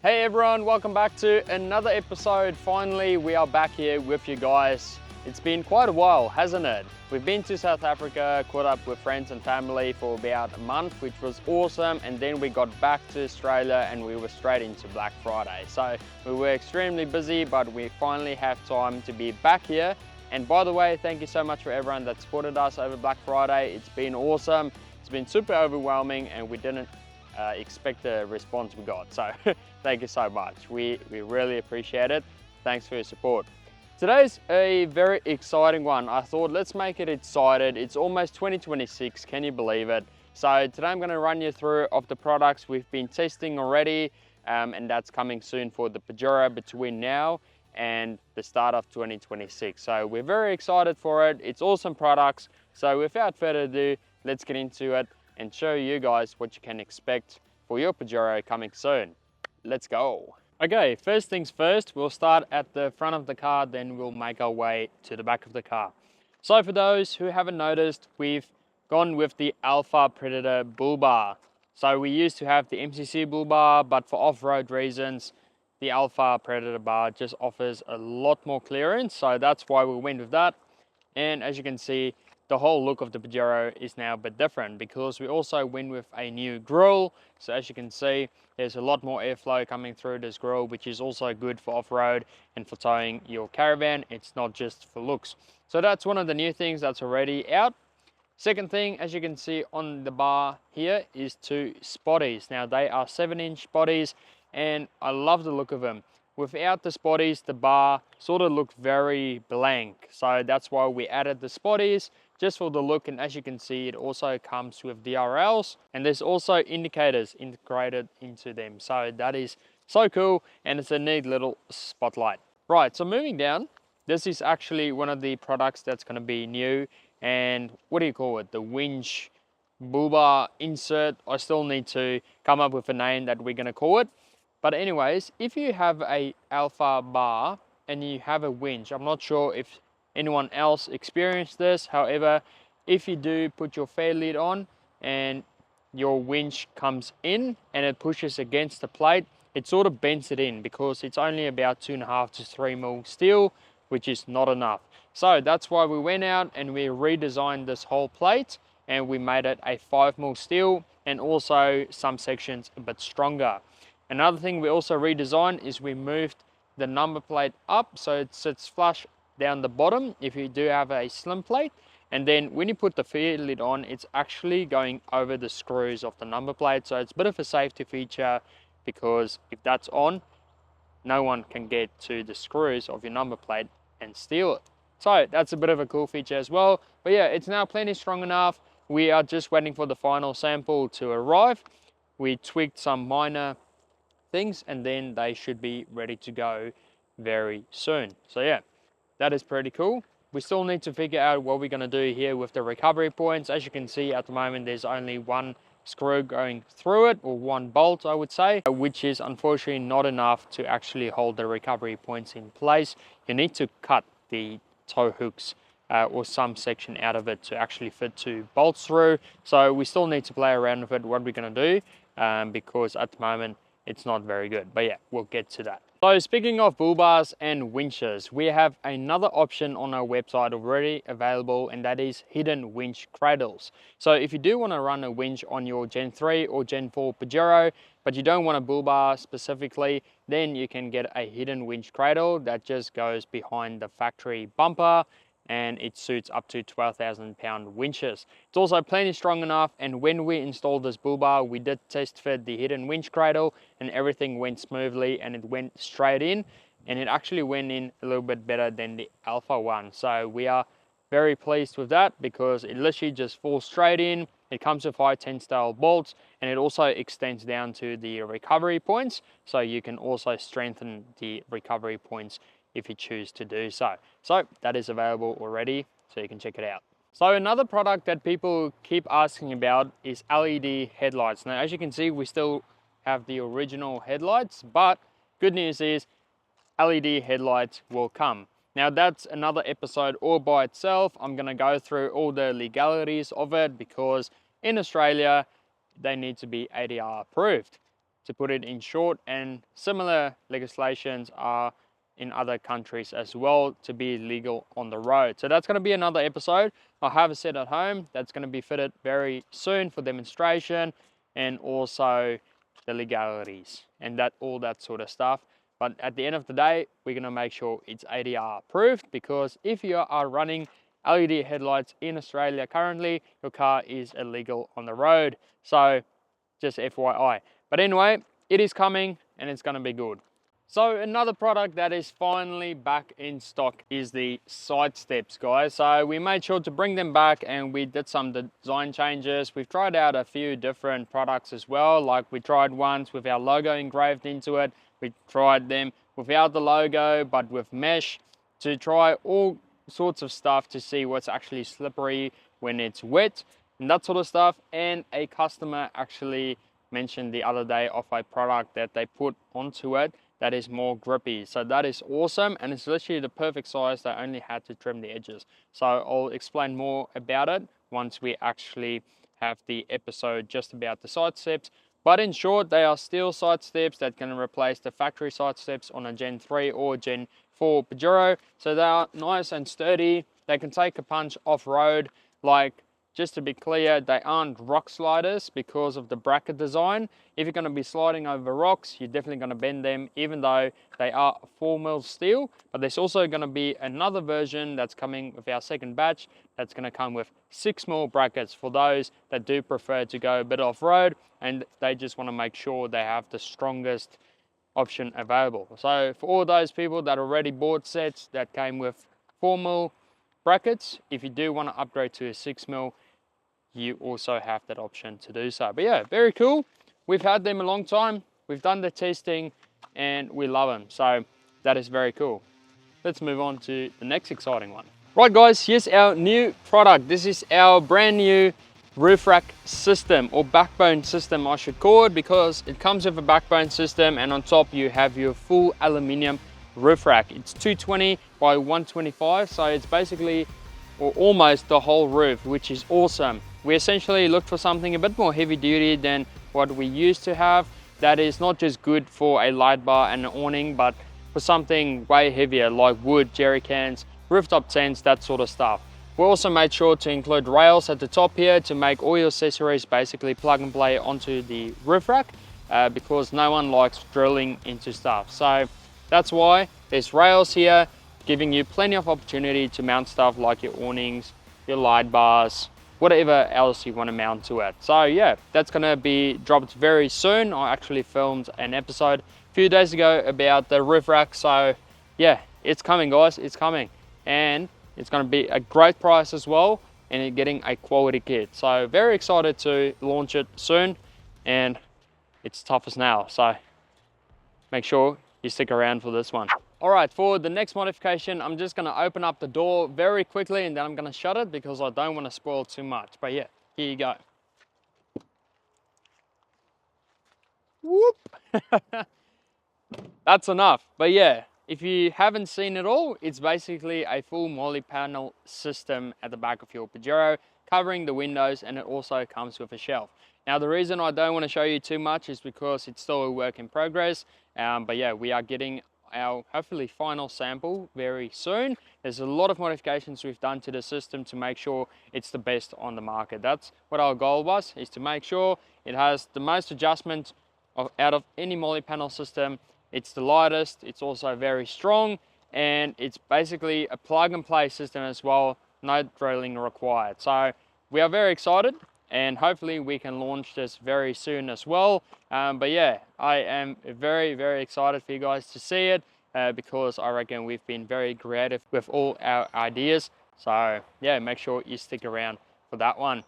Hey everyone, welcome back to another episode. Finally, we are back here with you guys. It's been quite a while, hasn't it? We've been to South Africa, caught up with friends and family for about a month, which was awesome. And then we got back to Australia and we were straight into Black Friday. So we were extremely busy, but we finally have time to be back here. And by the way, thank you so much for everyone that supported us over Black Friday. It's been awesome. It's been super overwhelming and we didn't expect the response we got. So thank you so much. We really appreciate it. Thanks for your support. Today's a very exciting one. I thought let's make it excited. It's almost 2026, can you believe it? So today I'm going to run you through of the products we've been testing already, and that's coming soon for the Pajero between now and the start of 2026. So we're very excited for it. It's awesome products. So without further ado, let's get into it and show you guys what you can expect for your Pajero coming soon. Let's go. Okay, first things first, we'll start at the front of the car, then we'll make our way to the back of the car. So for those who haven't noticed, we've gone with the Alpha Predator bull bar. So we used to have the MCC bull bar, but for off-road reasons, the Alpha Predator bar just offers a lot more clearance. So that's why we went with that. And as you can see, the whole look of the Pajero is now a bit different because we also went with a new grille. So as you can see, there's a lot more airflow coming through this grille, which is also good for off-road and for towing your caravan. It's not just for looks. So that's one of the new things that's already out. Second thing, as you can see on the bar here, is two spotties. Now they are 7-inch spotties and I love the look of them. Without the spotties, the bar sort of looked very blank. So that's why we added the spotties just for the look. And as you can see, it also comes with DRLs and there's also indicators integrated into them. So that is so cool and it's a neat little spotlight. Right, so moving down, this is actually one of the products that's going to be new. And what do you call it? The winch bull bar insert. I still need to come up with a name that we're going to call it. But anyways, if you have a Alpha bar and you have a winch, I'm not sure if anyone else experienced this. However, if you do put your fair lid on and your winch comes in and it pushes against the plate, it sort of bends it in because it's only about 2.5 to 3 mil steel, which is not enough. So that's why we went out and we redesigned this whole plate and we made it a 5 mil steel and also some sections a bit stronger. Another thing we also redesigned is we moved the number plate up so it sits flush down the bottom if you do have a slim plate. And then when you put the fair lid on, it's actually going over the screws of the number plate. So it's a bit of a safety feature because if that's on, no one can get to the screws of your number plate and steal it. So that's a bit of a cool feature as well. But yeah, it's now plenty strong enough. We are just waiting for the final sample to arrive. We tweaked some minor things and then they should be ready to go very soon. So yeah, that is pretty cool. We still need to figure out what we're going to do here with the recovery points. As you can see at the moment, there's only one screw going through it, or one bolt I would say, which is unfortunately not enough to actually hold the recovery points in place. You need to cut the tow hooks or some section out of it to actually fit 2 bolts through. So we still need to play around with it, what we're going to do, because at the moment it's not very good. But yeah, we'll get to that. So speaking of bull bars and winches, we have another option on our website already available, and that is hidden winch cradles. So if you do want to run a winch on your Gen 3 or Gen 4 Pajero, but you don't want a bull bar specifically, then you can get a hidden winch cradle that just goes behind the factory bumper and it suits up to 12,000 pound winches. It's also plenty strong enough, and when we installed this bull bar, we did test fit the hidden winch cradle and everything went smoothly and it went straight in, and it actually went in a little bit better than the Alpha one. So we are very pleased with that because it literally just falls straight in. It comes with high 10 style bolts and it also extends down to the recovery points, so you can also strengthen the recovery points if you choose to do so. So that is available already, so you can check it out. So another product that people keep asking about is LED headlights. Now, as you can see, we still have the original headlights, but good news is LED headlights will come. Now that's another episode all by itself. I'm going to go through all the legalities of it because in Australia, they need to be ADR approved. to put it in short, and similar legislations are in other countries as well to be legal on the road. So that's going to be another episode. I have a set at home that's going to be fitted very soon for demonstration, and also the legalities and all that sort of stuff. But at the end of the day, we're going to make sure it's ADR approved, because if you are running LED headlights in Australia currently, your car is illegal on the road. So just FYI. But anyway, it is coming and it's going to be good. So another product that is finally back in stock is the side steps, guys. So we made sure to bring them back, and we did some design changes. We've tried out a few different products as well. Like we tried ones with our logo engraved into it. We tried them without the logo but with mesh, to try all sorts of stuff to see what's actually slippery when it's wet and that sort of stuff. And a customer actually mentioned the other day of a product that they put onto it that is more grippy. So that is awesome, and it's literally the perfect size. They only had to trim the edges. So I'll explain more about it once we actually have the episode just about the side steps. But in short, they are steel side steps that can replace the factory side steps on a Gen 3 or Gen 4 Pajero. So they are nice and sturdy. They can take a punch off-road. Like, just to be clear, they aren't rock sliders because of the bracket design. If you're going to be sliding over rocks, you're definitely going to bend them, even though they are 4mm steel. But there's also going to be another version that's coming with our second batch that's going to come with 6mm brackets for those that do prefer to go a bit off-road and they just want to make sure they have the strongest option available. So for all those people that already bought sets that came with 4mm brackets, if you do want to upgrade to a 6mm, you also have that option to do so. But yeah, very cool. We've had them a long time. We've done the testing and we love them. So that is very cool. Let's move on to the next exciting one. Right guys, here's our new product. This is our brand new roof rack system, or backbone system I should call it, because it comes with a backbone system and on top you have your full aluminium roof rack. It's 220 by 125, so it's basically or almost the whole roof, which is awesome. We essentially looked for something a bit more heavy duty than what we used to have. That is not just good for a light bar and an awning, but for something way heavier like wood, jerry cans, rooftop tents, that sort of stuff. We also made sure to include rails at the top here to make all your accessories basically plug and play onto the roof rack, because no one likes drilling into stuff. So that's why there's rails here, giving you plenty of opportunity to mount stuff like your awnings, your light bars, whatever else you want to mount to it. So yeah, that's going to be dropped very soon. I actually filmed an episode a few days ago about the roof rack. So yeah, it's coming guys, it's coming. And it's going to be a great price as well, and you're getting a quality kit. So very excited to launch it soon, and it's tough as nails. So make sure you stick around for this one. All right, for the next modification, I'm just going to open up the door very quickly and then I'm going to shut it because I don't want to spoil too much. But yeah, here you go. Whoop! That's enough. But yeah, if you haven't seen it all, it's basically a full multi-panel system at the back of your Pajero, covering the windows, and it also comes with a shelf. Now, the reason I don't want to show you too much is because it's still a work in progress. But yeah, we are getting our hopefully final sample very soon. There's a lot of modifications we've done to the system to make sure it's the best on the market. That's what our goal was, is to make sure it has the most adjustment out of any multi-panel system. It's the lightest, it's also very strong, and it's basically a plug and play system as well, no drilling required. So we are very excited, and hopefully we can launch this very soon as well. But yeah, I am very, very excited for you guys to see it, because I reckon we've been very creative with all our ideas. So yeah, make sure you stick around for that one.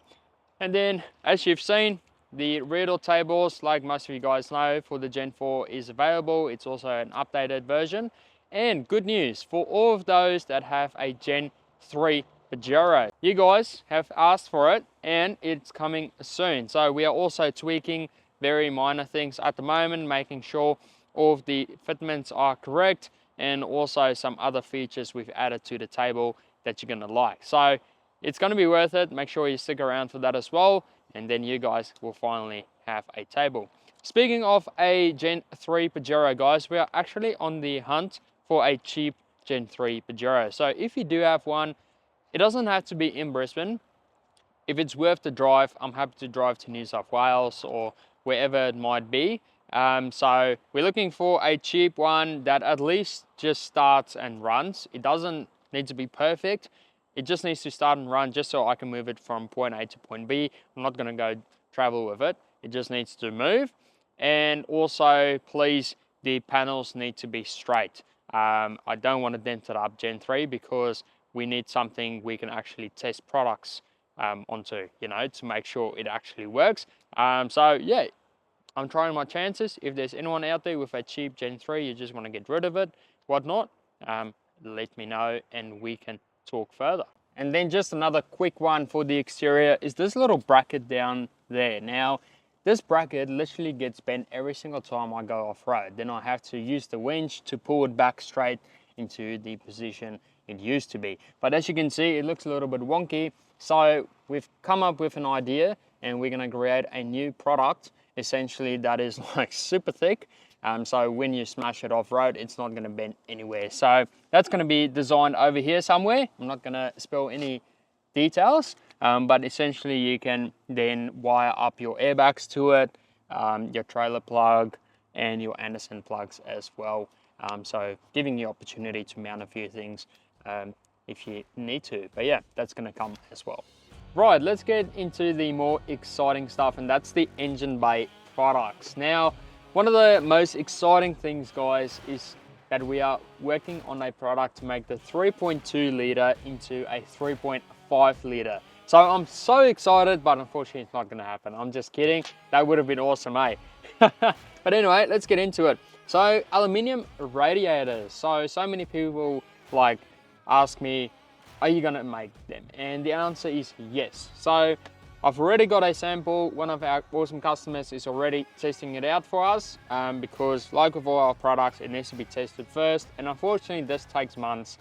And then, as you've seen, the rear door tables, like most of you guys know, for the Gen 4 is available. It's also an updated version. And good news for all of those that have a Gen 3 Pajero. You guys have asked for it and it's coming soon. So we are also tweaking very minor things at the moment, making sure all of the fitments are correct, and also some other features we've added to the table that you're going to like. So it's going to be worth it. Make sure you stick around for that as well, and then you guys will finally have a table. speaking of a Gen 3 Pajero, guys, we are actually on the hunt for a cheap Gen 3 Pajero. So if you do have one, it doesn't have to be in Brisbane. If it's worth the drive, I'm happy to drive to New South Wales or wherever it might be. So we're looking for a cheap one that at least just starts and runs. It doesn't need to be perfect. It just needs to start and run just so I can move it from point A to point B. I'm not gonna go travel with it. It just needs to move. And also, please, the panels need to be straight. I don't want to dent it up Gen 3 because we need something we can actually test products onto, you know, to make sure it actually works. So yeah, I'm trying my chances. If there's anyone out there with a cheap Gen 3, you just want to get rid of it, whatnot, let me know and we can talk further. And then just another quick one for the exterior is this little bracket down there. Now, this bracket literally gets bent every single time I go off-road. Then I have to use the winch to pull it back straight into the position it used to be. But as you can see, it looks a little bit wonky. So we've come up with an idea and we're gonna create a new product, essentially that is like super thick. So when you smash it off-road, it's not gonna bend anywhere. So that's gonna be designed over here somewhere. I'm not gonna spill any details, but essentially you can then wire up your airbags to it, your trailer plug and your Anderson plugs as well. So giving you opportunity to mount a few things if you need to, but yeah, that's going to come as well. Right, let's get into the more exciting stuff, and that's the engine bay products. Now, one of the most exciting things, guys, is that we are working on a product to make the 3.2 litre into a 3.5 litre. So I'm so excited, but unfortunately it's not going to happen. I'm just kidding. That would have been awesome, eh? But anyway, let's get into it. So aluminium radiators. So many people like ask me, are you going to make them? And the answer is yes. So I've already got a sample. One of our awesome customers is already testing it out for us because like with all our products, it needs to be tested first. And unfortunately, this takes months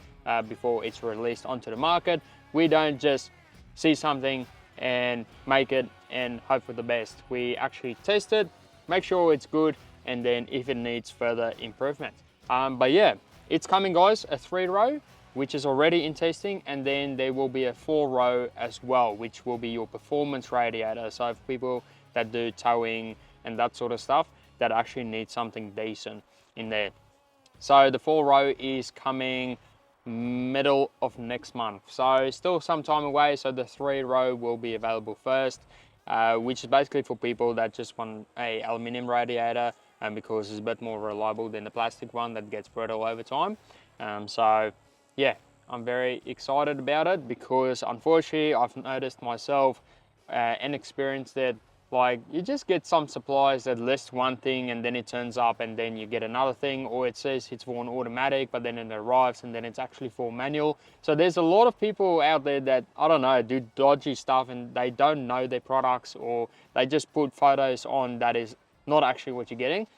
before it's released onto the market. We don't just see something and make it and hope for the best. We actually test it, make sure it's good, and then if it needs further improvement. But yeah, it's coming, guys, a 3-row, which is already in testing, and then there will be a 4-row as well, which will be your performance radiator. So for people that do towing and that sort of stuff, that actually need something decent in there. So the 4-row is coming middle of next month, so still some time away. So the 3-row will be available first, which is basically for people that just want a aluminium radiator, because it's a bit more reliable than the plastic one that gets brittle over time. So yeah, I'm very excited about it because unfortunately I've noticed myself and experienced that like you just get some suppliers that list one thing and then it turns up and then you get another thing, or it says it's for an automatic but then it arrives and then it's actually for manual. So there's a lot of people out there that, I don't know, do dodgy stuff and they don't know their products, or they just put photos on that is not actually what you're getting.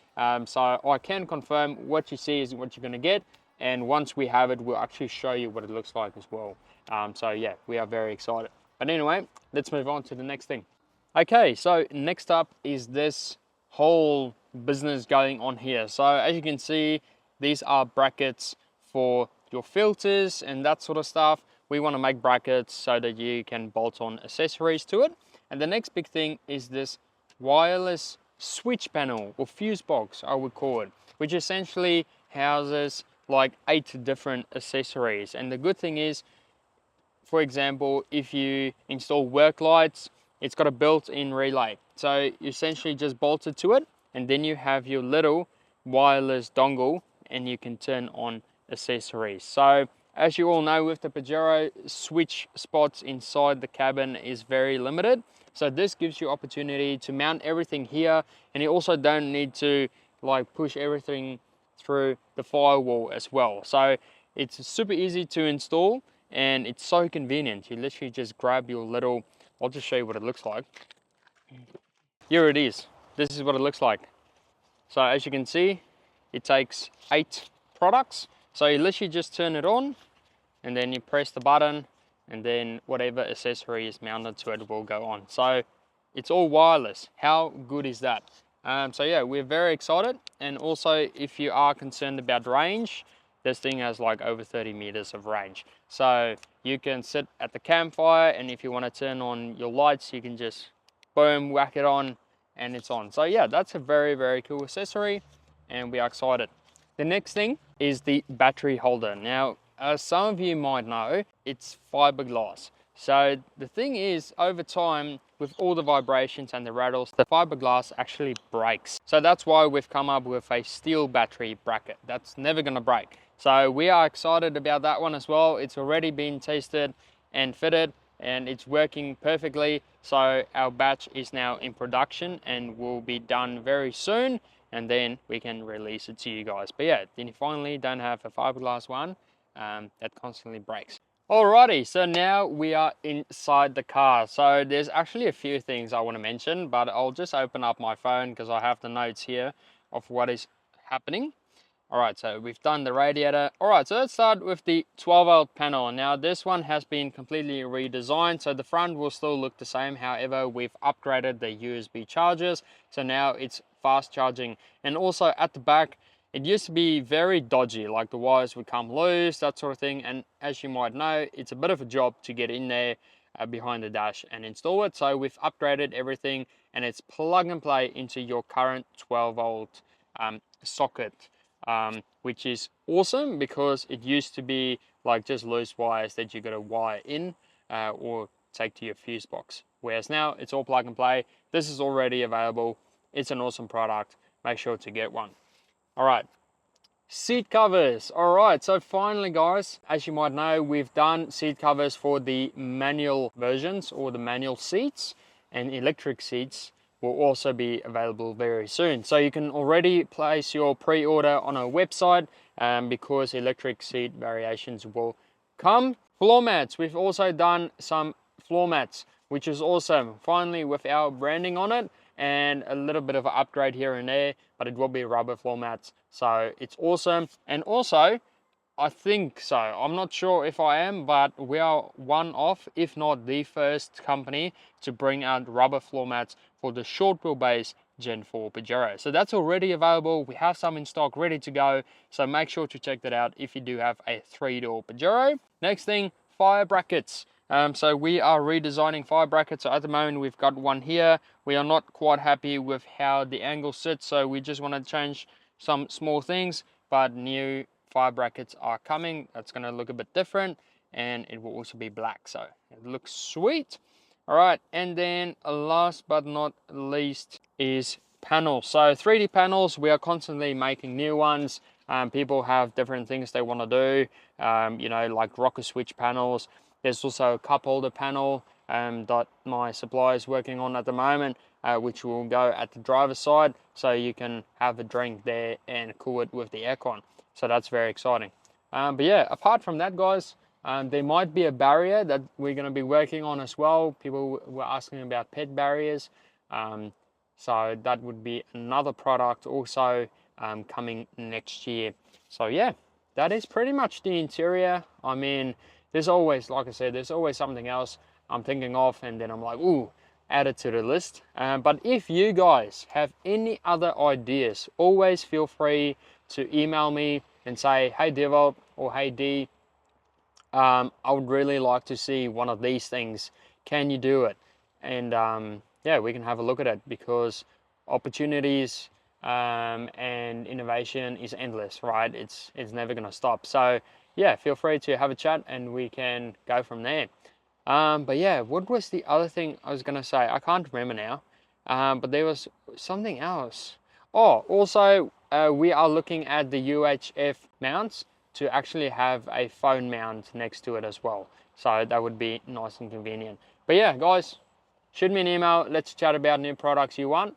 So I can confirm what you see is what you're going to get, and once we have it, we'll actually show you what it looks like as well. So yeah, we are very excited. But anyway, let's move on to the next thing. Okay, so next up is this whole business going on here. So as you can see, these are brackets for your filters and that sort of stuff. We want to make brackets so that you can bolt on accessories to it. And the next big thing is this wireless switch panel, or fuse box I would call it, which essentially houses like 8 different accessories. And the good thing is, for example, if you install work lights, it's got a built-in relay. So you essentially just bolt it to it, and then you have your little wireless dongle and you can turn on accessories. So as you all know, with the Pajero, switch spots inside the cabin is very limited. So this gives you opportunity to mount everything here, and you also don't need to like push everything through the firewall as well. So it's super easy to install and it's so convenient. You literally just grab your little, I'll just show you what it looks like. Here it is. This is what it looks like. So as you can see, it takes 8 products. So you literally just turn it on and then you press the button, and then whatever accessory is mounted to it will go on. So it's all wireless. How good is that? So yeah, we're very excited. And also, if you are concerned about range, this thing has like over 30 meters of range. So you can sit at the campfire, and if you want to turn on your lights, you can just boom, whack it on, and it's on. So yeah, that's a very, very cool accessory, and we are excited. The next thing is the battery holder. Now, as some of you might know, it's fiberglass. So the thing is, over time, with all the vibrations and the rattles, the fiberglass actually breaks. So that's why we've come up with a steel battery bracket. That's never gonna break. So we are excited about that one as well. It's already been tested and fitted, and it's working perfectly. So our batch is now in production and will be done very soon, and then we can release it to you guys. But yeah, then you finally don't have a fiberglass one that constantly breaks. Alrighty, so now we are inside the car. So there's actually a few things I want to mention, but I'll just open up my phone because I have the notes here of what is happening. Alright, so we've done the radiator. Alright, so let's start with the 12-volt panel. Now this one has been completely redesigned, so the front will still look the same. However, we've upgraded the USB chargers, so now it's fast charging. And also at the back, it used to be very dodgy, like the wires would come loose, that sort of thing. And as you might know, it's a bit of a job to get in there behind the dash and install it. So we've upgraded everything, and it's plug and play into your current 12-volt socket, which is awesome because it used to be like just loose wires that you got to wire in or take to your fuse box. Whereas now it's all plug and play. This is already available. It's an awesome product. Make sure to get one. All right, seat covers. All right, so finally guys, as you might know, we've done seat covers for the manual versions or the manual seats, and electric seats will also be available very soon. So you can already place your pre-order on our website because electric seat variations will come. Floor mats, we've also done some floor mats, which is awesome. Finally, with our branding on it, and a little bit of an upgrade here and there, but it will be rubber floor mats, so it's awesome. And also, I think so, I'm not sure if I am, but we are one of, if not the first company to bring out rubber floor mats for the short wheelbase Gen 4 Pajero. So that's already available. We have some in stock ready to go, so make sure to check that out if you do have a 3-door Pajero. Next thing, fire brackets. So we are redesigning fire brackets. So at the moment we've got one here. We are not quite happy with how the angle sits, so we just want to change some small things, but new fire brackets are coming. That's going to look a bit different, and it will also be black, so it looks sweet. All right, and then last but not least is panels. So 3D panels, we are constantly making new ones. People have different things they want to do, you know, like rocker switch panels. There's also a cup holder panel that my supplier is working on at the moment, which will go at the driver's side, so you can have a drink there and cool it with the aircon. So that's very exciting. But yeah, apart from that, guys, there might be a barrier that we're going to be working on as well. People were asking about pet barriers. So that would be another product also coming next year. So yeah, that is pretty much the interior. I mean, there's always, like I said, there's always something else I'm thinking of, and then I'm like, ooh, add it to the list. But if you guys have any other ideas, always feel free to email me and say, hey Devolt, or hey D, I would really like to see one of these things. Can you do it? And yeah, we can have a look at it, because opportunities and innovation is endless, right? It's never going to stop. So yeah, feel free to have a chat and we can go from there. But yeah, what was the other thing I was going to say? I can't remember now, but there was something else. Oh, also, we are looking at the UHF mounts to actually have a phone mount next to it as well. So that would be nice and convenient. But yeah, guys, shoot me an email. Let's chat about new products you want,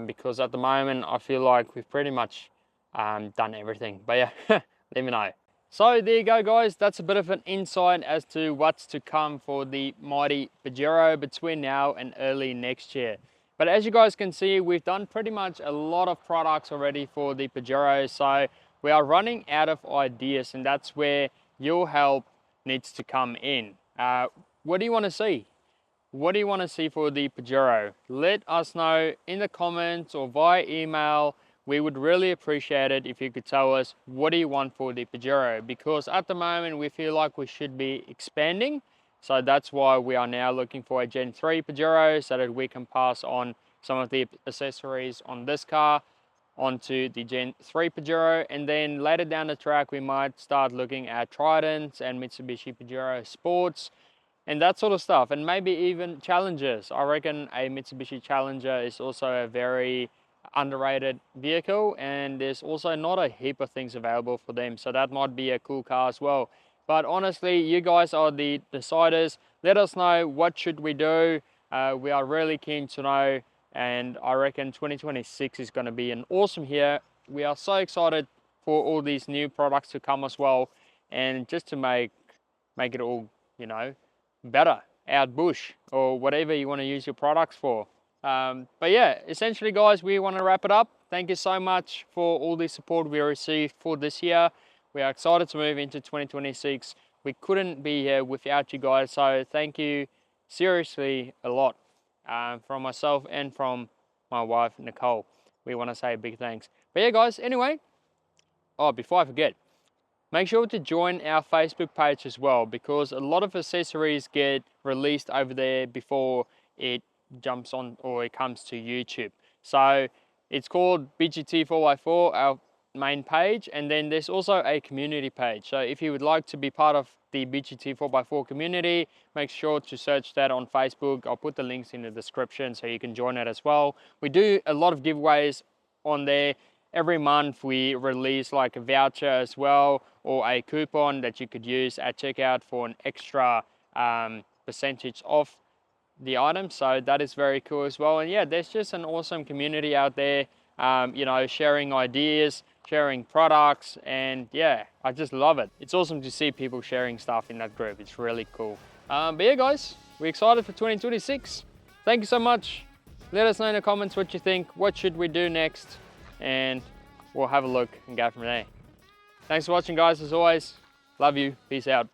because at the moment I feel like we've pretty much done everything. But yeah, let me know. So there you go, guys. That's a bit of an insight as to what's to come for the mighty Pajero between now and early next year. But as you guys can see, we've done pretty much a lot of products already for the Pajero. So we are running out of ideas, and that's where your help needs to come in. What do you want to see? what do you want to see for the Pajero? Let us know in the comments or via email. We would really appreciate it if you could tell us what do you want for the Pajero, because at the moment we feel like we should be expanding. So that's why we are now looking for a Gen 3 Pajero so that we can pass on some of the accessories on this car onto the Gen 3 Pajero, and then later down the track we might start looking at Tridents and Mitsubishi Pajero Sports and that sort of stuff, and maybe even Challengers. I reckon a Mitsubishi Challenger is also a very underrated vehicle, and there's also not a heap of things available for them, so that might be a cool car as well. But honestly, you guys are the deciders. Let us know what should we do. We are really keen to know, and I reckon 2026 is going to be an awesome year. We are so excited for all these new products to come as well, and just to make it all, you know, better out bush or whatever you want to use your products for. But yeah, essentially guys, we want to wrap it up. Thank you so much for all the support we received for this year. We are excited to move into 2026. We couldn't be here without you guys, so thank you seriously a lot. From myself and from my wife Nicole, we want to say a big thanks. But yeah guys, anyway, before I forget, make sure to join our Facebook page as well, because a lot of accessories get released over there before it jumps on or it comes to YouTube. So it's called BGT 4x4, our main page, and then there's also a community page. So if you would like to be part of the BGT 4x4 community, make sure to search that on Facebook. I'll put the links in the description so you can join it as well. We do a lot of giveaways on there. Every month we release like a voucher as well, or a coupon that you could use at checkout for an extra percentage off the item. So that is very cool as well. And yeah, there's just an awesome community out there, you know, sharing ideas, sharing products, and yeah, I just love it. It's awesome to see people sharing stuff in that group. It's really cool. But yeah guys, we're excited for 2026. Thank you so much. Let us know in the comments what you think, what should we do next, and we'll have a look and go from there. Thanks for watching guys, as always. Love you. Peace out.